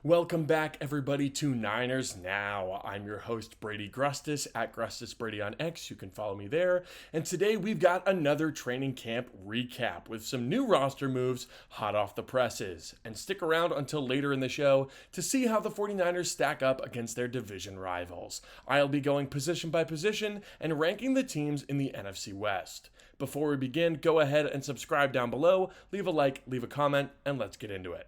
Welcome back, everybody, to Niners Now. I'm your host, Brady Grustas, at GrustasBrady on X. You can follow me there. And today we've got another training camp recap with some new roster moves hot off the presses. And stick around until later in the show to see how the 49ers stack up against their division rivals. I'll be going position by position and ranking the teams in the NFC West. Before we begin, go ahead and subscribe down below, leave a like, leave a comment, and let's get into it.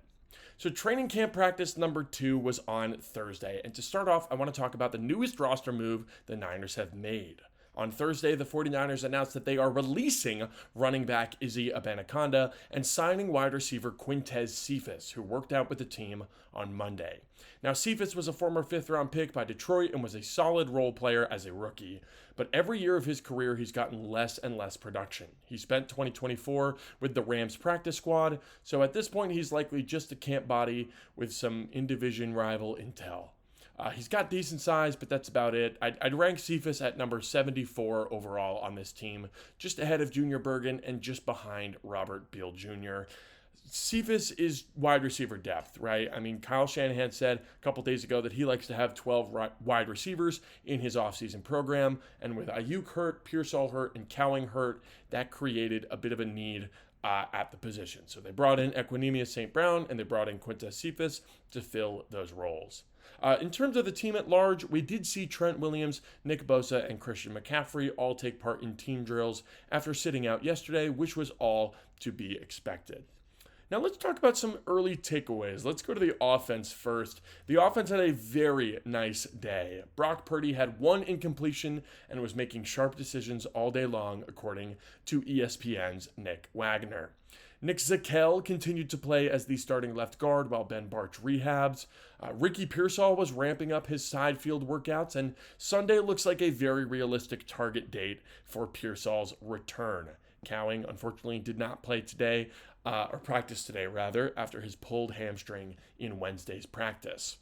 So training camp practice number 2 was on Thursday. And to start off, I want to talk about the newest roster move the Niners have made. On Thursday, the 49ers announced that they are releasing running back Izzy Abanikanda and signing wide receiver Quintez Cephus, who worked out with the team on Monday. Now, Cephus was a former 5th-round pick by Detroit and was a solid role player as a rookie. But every year of his career, he's gotten less and less production. He spent 2024 with the Rams practice squad, so at this point, he's likely just a camp body with some in-division rival intel. He's got decent size, but that's about it. I'd rank Cephus at number 74 overall on this team, just ahead of Junior Bergen and just behind Robert Beal Jr. Cephus is wide receiver depth, right? I mean, Kyle Shanahan said a couple days ago that he likes to have 12 wide receivers in his offseason program, and with Ayuk hurt, Pearsall hurt, and Cowing hurt, that created a bit of a need at the position. So they brought in Equinemius St. Brown and they brought in Quintez Cephus to fill those roles. In terms of the team at large, we did see Trent Williams, Nick Bosa, and Christian McCaffrey all take part in team drills after sitting out yesterday, which was all to be expected. Now let's talk about some early takeaways. Let's go to the offense first. The offense had a very nice day. Brock Purdy had one incompletion and was making sharp decisions all day long, according to ESPN's Nick Wagner. Nick Zakelj continued to play as the starting left guard while Ben Bartch rehabs. Ricky Pearsall was ramping up his side field workouts, and Sunday looks like a very realistic target date for Pearsall's return. Cowing, unfortunately, did not play today, or practice today, rather, after his pulled hamstring in Wednesday's practice.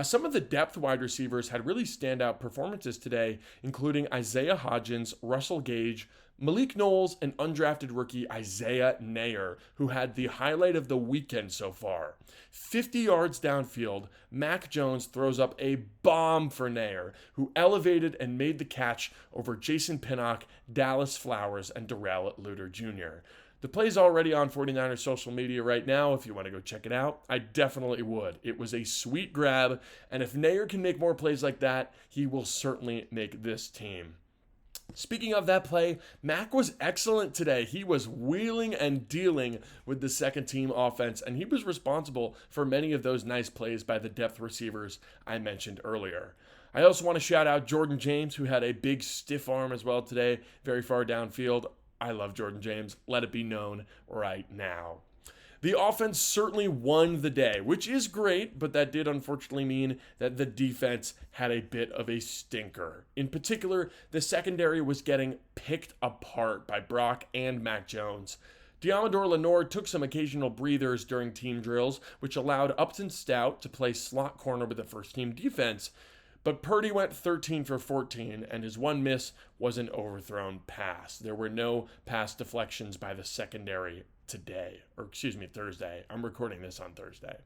Some of the depth wide receivers had really standout performances today, including Isaiah Hodgins, Russell Gage, Malik Knowles, and undrafted rookie Isaiah Neyor, who had the highlight of the weekend so far. 50 yards downfield, Mac Jones throws up a bomb for Neyor, who elevated and made the catch over Jason Pinnock, Dallas Flowers, and Darrell Luter Jr. The play's already on 49ers social media right now. If you want to go check it out, I definitely would. It was a sweet grab, and if Neyor can make more plays like that, he will certainly make this team. Speaking of that play, Mac was excellent today. He was wheeling and dealing with the second team offense, and he was responsible for many of those nice plays by the depth receivers I mentioned earlier. I also want to shout out Jordan James, who had a big stiff arm as well today, very far downfield. I love Jordan James. Let it be known right now. The offense certainly won the day, which is great, but that did unfortunately mean that the defense had a bit of a stinker. In particular, the secondary was getting picked apart by Brock and Mac Jones. Deommodore Lenoir took some occasional breathers during team drills, which allowed Upton Stout to play slot corner with the first team defense. But Purdy went 13 for 14, and his one miss was an overthrown pass. There were no pass deflections by the secondary Thursday. I'm recording this on Thursday.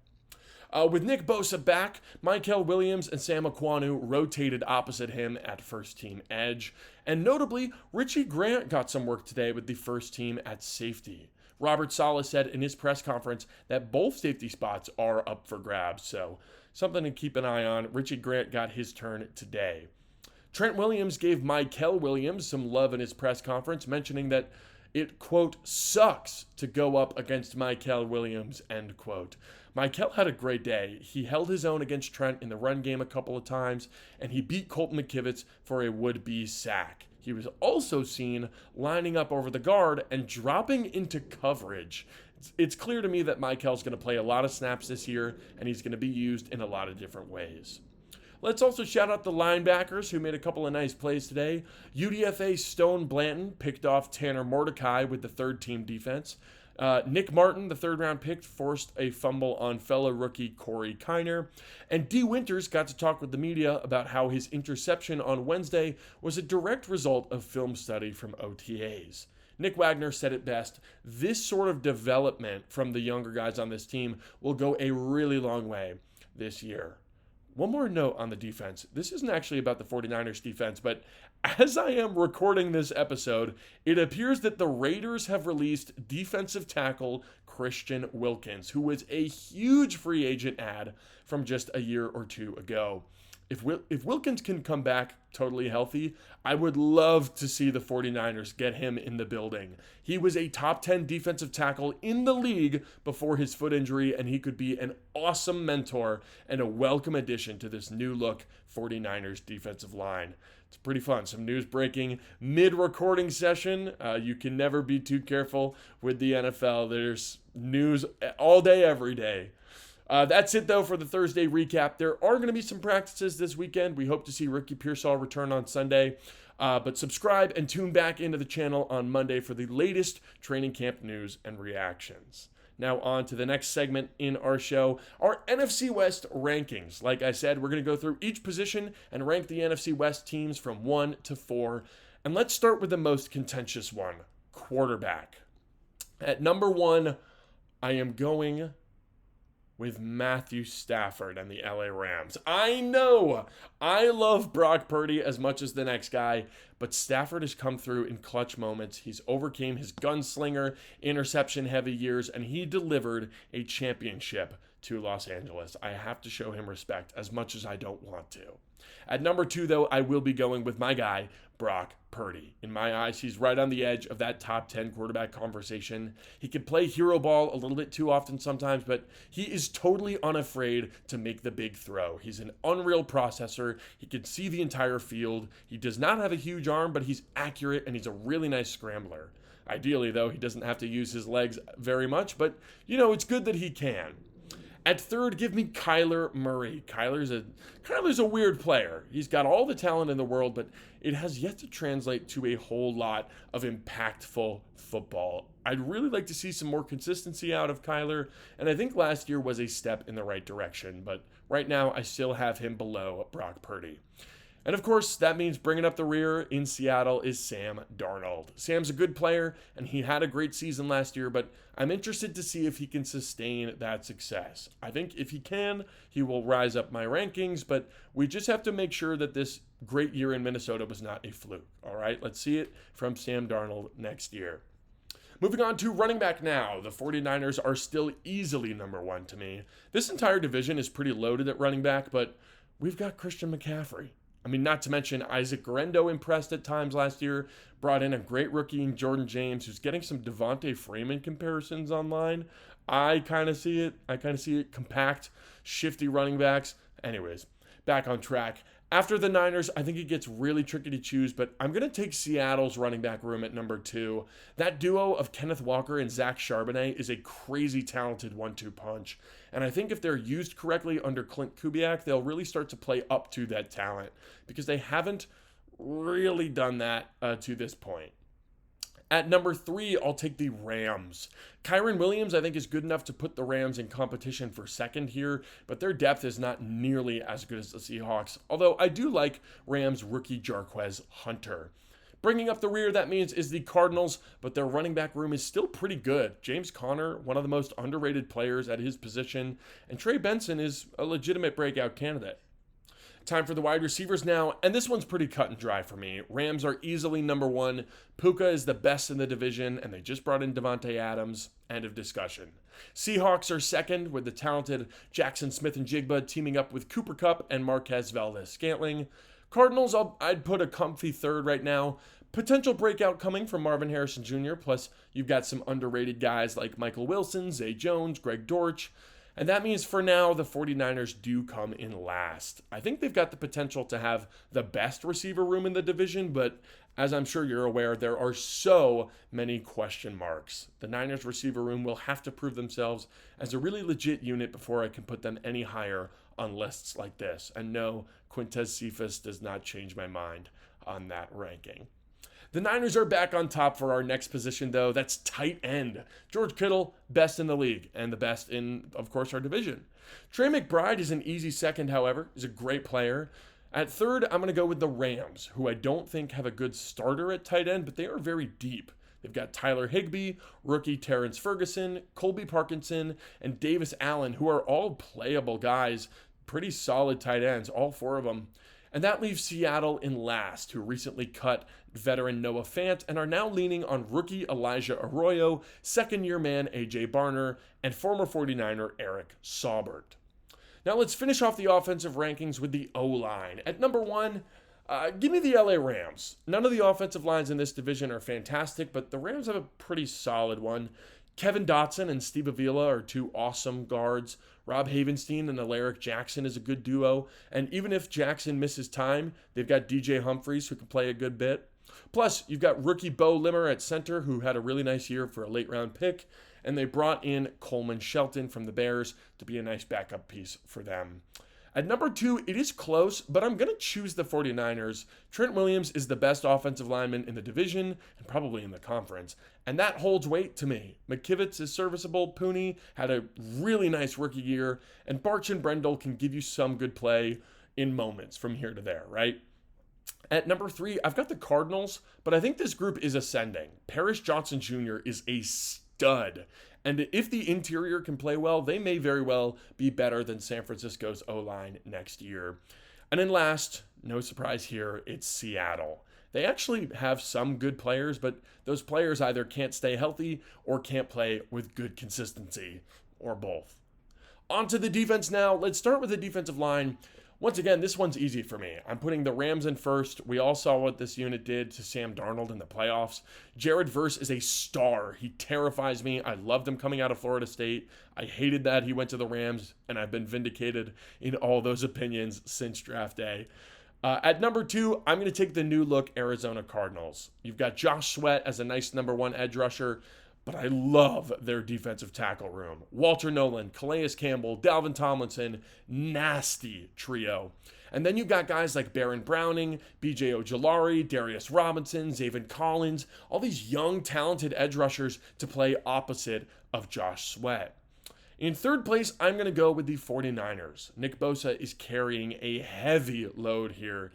With Nick Bosa back, Mykel Williams and Sam Ekwonu rotated opposite him at first team edge. And notably, Richie Grant got some work today with the first team at safety. Robert Saleh said in his press conference that both safety spots are up for grabs, so something to keep an eye on. Richie Grant got his turn today. Trent Williams gave Mykel Williams some love in his press conference, mentioning that it, quote, sucks to go up against Mykel Williams, end quote. Mykel had a great day. He held his own against Trent in the run game a couple of times, and he beat Colton McKivitz for a would-be sack. He was also seen lining up over the guard and dropping into coverage. It's clear to me that Mykel's going to play a lot of snaps this year, and he's going to be used in a lot of different ways. Let's also shout out the linebackers who made a couple of nice plays today. UDFA Stone Blanton picked off Tanner Mordecai with the third team defense. Nick Martin, the third-round pick, forced a fumble on fellow rookie Corey Kiner. And D. Winters got to talk with the media about how his interception on Wednesday was a direct result of film study from OTAs. Nick Wagner said it best: this sort of development from the younger guys on this team will go a really long way. this year. One more note on the defense. This isn't actually about the 49ers defense, but as I am recording this episode, it appears that the Raiders have released defensive tackle Christian Wilkins, who was a huge free agent ad from just a year or two ago. If Wilkins can come back totally healthy, I would love to see the 49ers get him in the building. He was a top 10 defensive tackle in the league before his foot injury, and he could be an awesome mentor and a welcome addition to this new look 49ers defensive line. It's pretty fun. Some news breaking mid-recording session. You can never be too careful with the NFL. There's news all day, every day. That's it, though, for the Thursday recap. There are going to be some practices this weekend. We hope to see Ricky Pearsall return on Sunday. But subscribe and tune back into the channel on Monday for the latest training camp news and reactions. Now on to the next segment in our show, our NFC West rankings. Like I said, we're going to go through each position and rank the NFC West teams from 1 to 4. And let's start with the most contentious one, quarterback. At number 1, I am going with Matthew Stafford and the LA Rams. I know I love Brock Purdy as much as the next guy, but Stafford has come through in clutch moments. He's overcame his gunslinger, interception-heavy years, and he delivered a championship to Los Angeles. I have to show him respect as much as I don't want to. At number 2, though, I will be going with my guy, Brock Purdy. In my eyes, he's right on the edge of that top 10 quarterback conversation. He can play hero ball a little bit too often sometimes, but he is totally unafraid to make the big throw. He's an unreal processor. He can see the entire field. He does not have a huge arm, but he's accurate, and he's a really nice scrambler. Ideally, though, he doesn't have to use his legs very much, but, it's good that he can. At 3rd, give me Kyler Murray. Kyler's a weird player. He's got all the talent in the world, but it has yet to translate to a whole lot of impactful football. I'd really like to see some more consistency out of Kyler, and I think last year was a step in the right direction, but right now I still have him below Brock Purdy. And of course, that means bringing up the rear in Seattle is Sam Darnold. Sam's a good player, and he had a great season last year, but I'm interested to see if he can sustain that success. I think if he can, he will rise up my rankings, but we just have to make sure that this great year in Minnesota was not a fluke. All right, let's see it from Sam Darnold next year. Moving on to running back now. The 49ers are still easily number 1 to me. This entire division is pretty loaded at running back, but we've got Christian McCaffrey. Not to mention Isaac Guerendo impressed at times last year, brought in a great rookie in Jordan James, who's getting some Devontae Freeman comparisons online. I kind of see it. Compact, shifty running backs. Anyways, back on track. After the Niners, I think it gets really tricky to choose, but I'm going to take Seattle's running back room at number 2. That duo of Kenneth Walker and Zach Charbonnet is a crazy talented 1-2 punch. And I think if they're used correctly under Clint Kubiak, they'll really start to play up to that talent because they haven't really done that to this point. At number 3, I'll take the Rams. Kyren Williams, I think, is good enough to put the Rams in competition for second here, but their depth is not nearly as good as the Seahawks, although I do like Rams rookie Jarquez Hunter. Bringing up the rear, that means, is the Cardinals, but their running back room is still pretty good. James Conner, one of the most underrated players at his position, and Trey Benson is a legitimate breakout candidate. Time for the wide receivers now, and this one's pretty cut and dry for me. Rams are easily number 1. Puka is the best in the division, and they just brought in Devontae Adams. End of discussion. Seahawks are second with the talented Jackson Smith-Njigba teaming up with Cooper Kupp and Marquez Valdes-Scantling. Cardinals, I'd put a comfy 3rd right now. Potential breakout coming from Marvin Harrison Jr., plus you've got some underrated guys like Michael Wilson, Zay Jones, Greg Dortch. And that means for now, the 49ers do come in last. I think they've got the potential to have the best receiver room in the division, but as I'm sure you're aware, there are so many question marks. The Niners receiver room will have to prove themselves as a really legit unit before I can put them any higher on lists like this. And no, Quintez Cephas does not change my mind on that ranking. The Niners are back on top for our next position, though. That's tight end. George Kittle, best in the league, and the best in, of course, our division. Trey McBride is an easy second, however. He's a great player. At 3rd, I'm going to go with the Rams, who I don't think have a good starter at tight end, but they are very deep. They've got Tyler Higbee, rookie Terrence Ferguson, Colby Parkinson, and Davis Allen, who are all playable guys pretty solid tight ends, all four of them. And that leaves Seattle in last, who recently cut veteran Noah Fant and are now leaning on rookie Elijah Arroyo, second-year man A.J. Barner, and former 49er Eric Saubert. Now let's finish off the offensive rankings with the O-line. At number one, give me the LA Rams. None of the offensive lines in this division are fantastic, but the Rams have a pretty solid one. Kevin Dotson and Steve Avila are two awesome guards. Rob Havenstein and Alaric Jackson is a good duo. And even if Jackson misses time, they've got DJ Humphries who can play a good bit. Plus, you've got rookie Bo Limmer at center, who had a really nice year for a late-round pick. And they brought in Coleman Shelton from the Bears to be a nice backup piece for them. At number two, it is close, but I'm going to choose the 49ers. Trent Williams is the best offensive lineman in the division and probably in the conference, and that holds weight to me. McKivitz is serviceable. Pooney had a really nice rookie year, and Barch and Brendel can give you some good play in moments from here to there, right? At number three, I've got the Cardinals, but I think this group is ascending. Paris Johnson Jr. is a stud. And if the interior can play well, they may very well be better than San Francisco's O-line next year. And then last, no surprise here, it's Seattle. They actually have some good players, but those players either can't stay healthy or can't play with good consistency, or both. On to the defense now. Let's start with the defensive line. Once again, this one's easy for me. I'm putting the Rams in first. We all saw what this unit did to Sam Darnold in the playoffs. Jared Verse is a star. He terrifies me. I loved him coming out of Florida State. I hated that he went to the Rams, and I've been vindicated in all those opinions since draft day. At number two, I'm going to take the new look Arizona Cardinals. You've got Josh Sweat as a nice number one edge rusher, but I love their defensive tackle room. Walter Nolan, Calais Campbell, Dalvin Tomlinson, nasty trio. And then you've got guys like Baron Browning, B.J. Ojolari, Darius Robinson, Zaven Collins, all these young, talented edge rushers to play opposite of Josh Sweat. In third place, I'm going to go with the 49ers. Nick Bosa is carrying a heavy load here.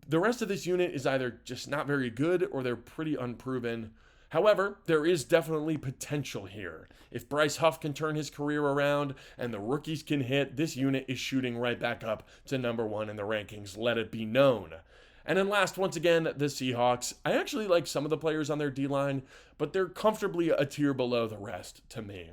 The rest of this unit is either just not very good or they're pretty unproven. However, there is definitely potential here. If Bryce Huff can turn his career around and the rookies can hit, this unit is shooting right back up to number one in the rankings, let it be known. And then last, once again, the Seahawks. I actually like some of the players on their D-line, but they're comfortably a tier below the rest to me.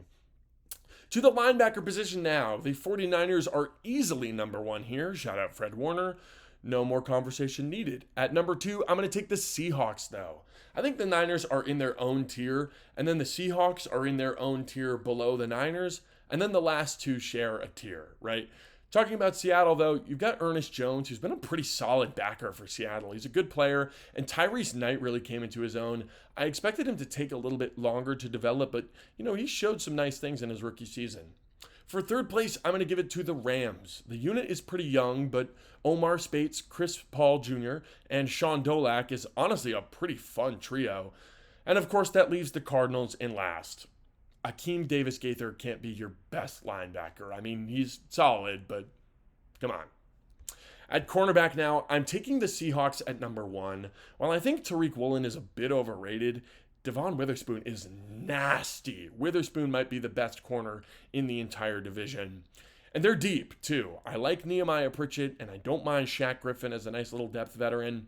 To the linebacker position now, the 49ers are easily number one here. Shout out Fred Warner. No more conversation needed. At number two, I'm going to take the Seahawks, though. I think the Niners are in their own tier, and then the Seahawks are in their own tier below the Niners, and then the last two share a tier, right? Talking about Seattle, though, you've got Ernest Jones, who's been a pretty solid backer for Seattle. He's a good player, and Tyrese Knight really came into his own. I expected him to take a little bit longer to develop, but, he showed some nice things in his rookie season. For third place, I'm going to give it to the Rams. The unit is pretty young, but Omar Spates, Chris Paul Jr., and Sean Dolak is honestly a pretty fun trio. And of course, that leaves the Cardinals in last. Akeem Davis-Gaither can't be your best linebacker. I mean, he's solid, but come on. At cornerback now, I'm taking the Seahawks at number one. While I think Tariq Woolen is a bit overrated, Devon Witherspoon is nasty. Witherspoon might be the best corner in the entire division. And they're deep, too. I like Nehemiah Pritchett, and I don't mind Shaq Griffin as a nice little depth veteran.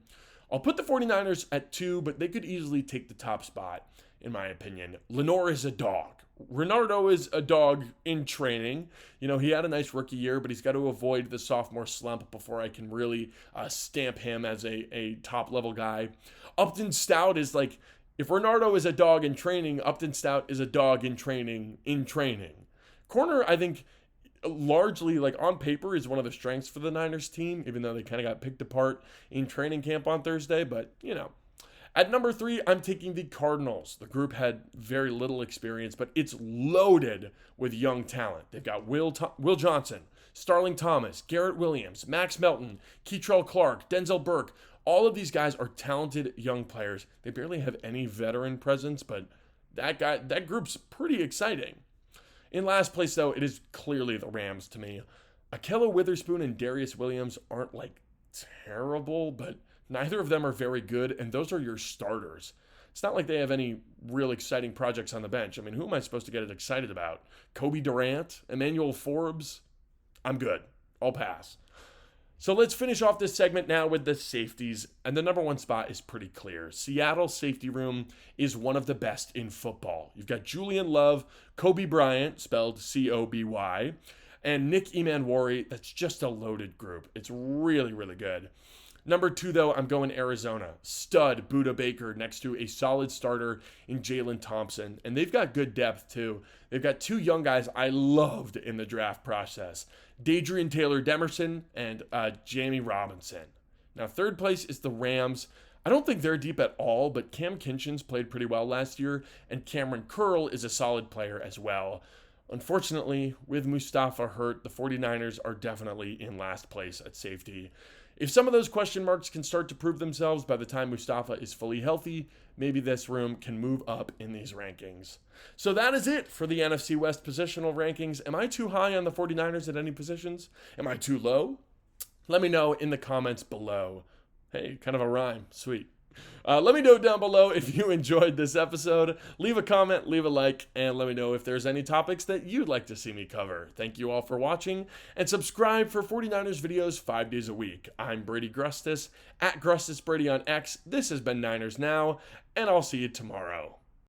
I'll put the 49ers at two, but they could easily take the top spot, in my opinion. Lenore is a dog. Renardo is a dog in training. He had a nice rookie year, but he's got to avoid the sophomore slump before I can really stamp him as a top-level guy. Upton Stout is like, if Renardo is a dog in training, Upton Stout is a dog in training. Corner, I think, largely, on paper, is one of the strengths for the Niners team, even though they kind of got picked apart in training camp on Thursday, but, At number three, I'm taking the Cardinals. The group had very little experience, but it's loaded with young talent. They've got Will Johnson, Starling Thomas, Garrett Williams, Max Melton, Keitrell Clark, Denzel Burke. All of these guys are talented young players. They barely have any veteran presence, but that group's pretty exciting. In last place, though, it is clearly the Rams to me. Ahkello Witherspoon and Darius Williams aren't terrible, but neither of them are very good, and those are your starters. It's not like they have any real exciting projects on the bench. I mean, who am I supposed to get excited about? Kobe Durant? Emmanuel Forbes? I'm good. I'll pass. So let's finish off this segment now with the safeties, and the number one spot is pretty clear. Seattle's safety room is one of the best in football. You've got Julian Love, Kobe Bryant, spelled C-O-B-Y, and Nick Emanwari. That's just a loaded group. It's really, really good. Number 2, though, I'm going Arizona. Stud Budda Baker next to a solid starter in Jalen Thompson. And they've got good depth, too. They've got 2 young guys I loved in the draft process. Dadrian Taylor-Demerson and Jamie Robinson. Now, 3rd place is the Rams. I don't think they're deep at all, but Cam Kinchins played pretty well last year, and Cameron Curl is a solid player as well. Unfortunately, with Mustafa hurt, the 49ers are definitely in last place at safety. If some of those question marks can start to prove themselves by the time Mustafa is fully healthy, maybe this room can move up in these rankings. So that is it for the NFC West positional rankings. Am I too high on the 49ers at any positions? Am I too low? Let me know in the comments below. Hey, kind of a rhyme. Sweet. Let me know down below if you enjoyed this episode. Leave a comment, leave a like, and let me know if there's any topics that you'd like to see me cover. Thank you all for watching, and subscribe for 49ers videos 5 days a week. I'm Brady Grustas, at GrustasBrady on X. This has been Niners Now, and I'll see you tomorrow.